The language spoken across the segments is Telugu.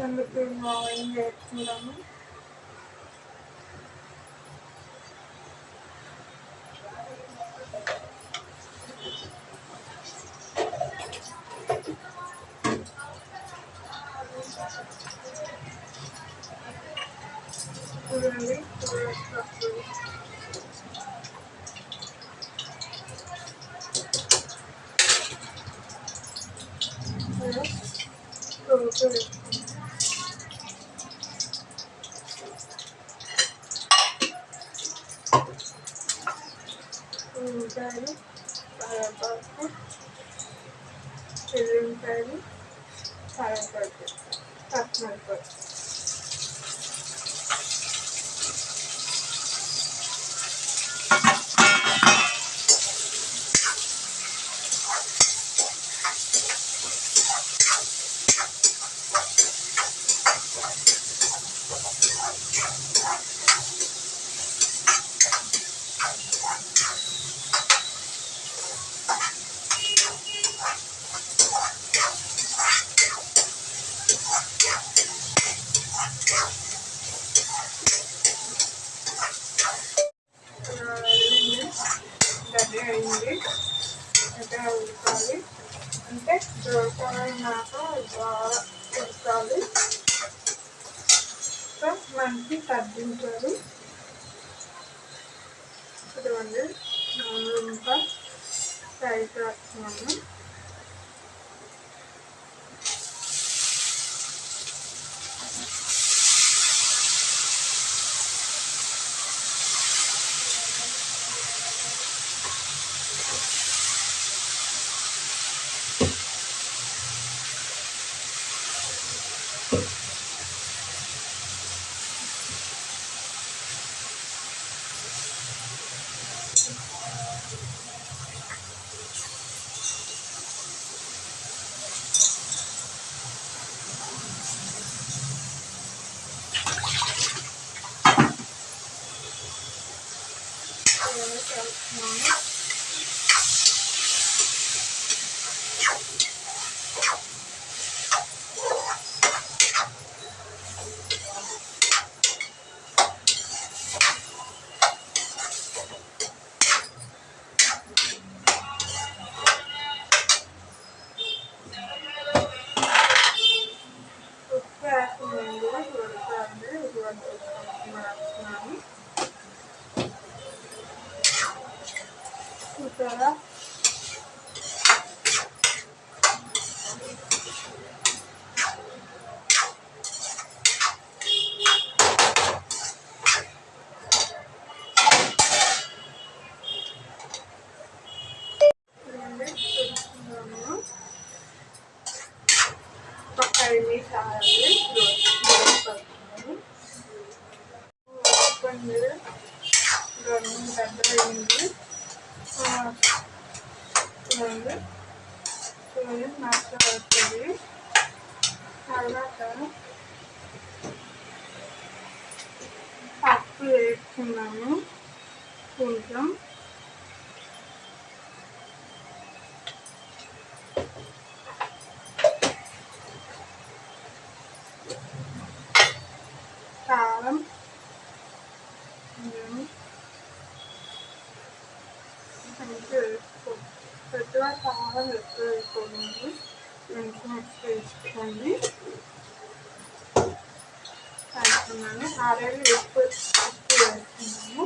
అందుకు ఆయిల్ వేసుకుంటాము. చూడండి ఉల్లిపాయలు, కరివేపాకు, ఎల్లుల్లిపాయలు, కరివేపాకు, పచ్చిమిరపకాయలు. రెడీ అయింది. అయితే ఉడకాలి, అంటే దొరకనాక బాగా ఉడకాలి. సో మంచి తగ్గించాలి. ఇటువంటి ఇంకా ఫ్రై చేస్తున్నాను. చూసారా, ఒక 5 మినిట్స్ ఆగాలి. దగ్గరైంది. చూడండి మసాలా వస్తుంది. తర్వాత పప్పు వేసుకున్నాము కొంచెం. కారం, పెద్దగా కారం ఎక్కువ వేసుకోండి, కొంచెం వేసుకోండి. వేసుకున్నాను. ఆల్రెడీ ఉప్పు వేసుకున్నాము.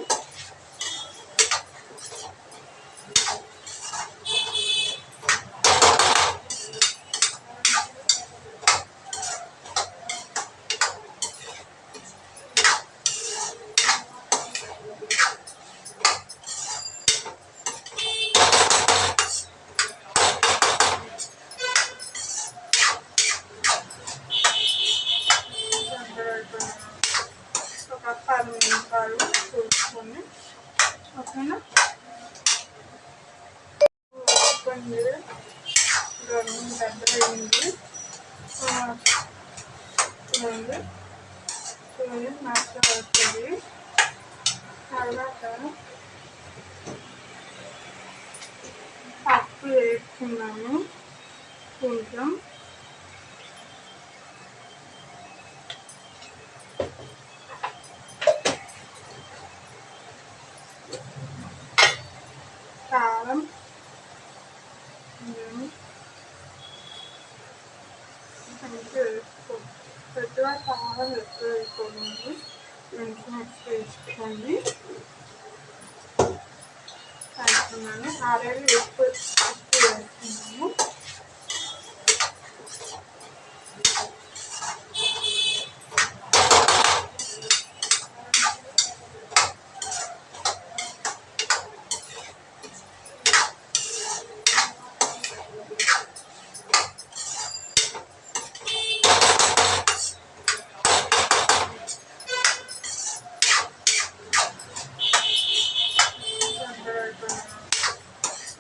ఒక 10 నిమిషాలు చూసుకొని, ఓకేనా. పన్నీర్ దగ్గరైంది. చూడండి మసాలా వస్తుంది. తర్వాత పప్పు వేసుకున్నాము కొంచెం. కారం ఎక్కువ వేసుకోండి. వేసుకోండి వేసుకున్నాను. ఆల్రెడీ ఉప్పు వేసుకున్నాము.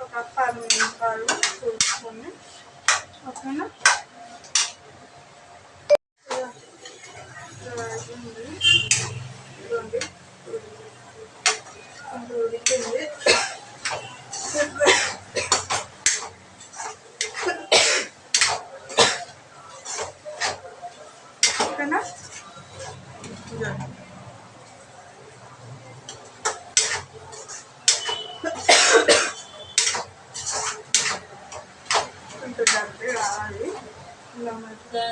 ఒక 10 నిమిషాలు చూసుకొని ఓకేనా. ఇదిగోండి ఉడికింది. ఓకేనా. కొంచెం దగ్గర రావాలి. ఇలా మంచిగా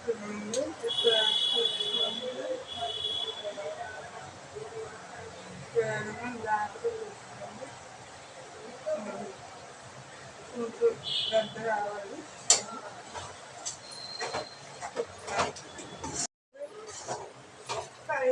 తినండి. కొంచెం దగ్గర రావాలి. ఫ్రై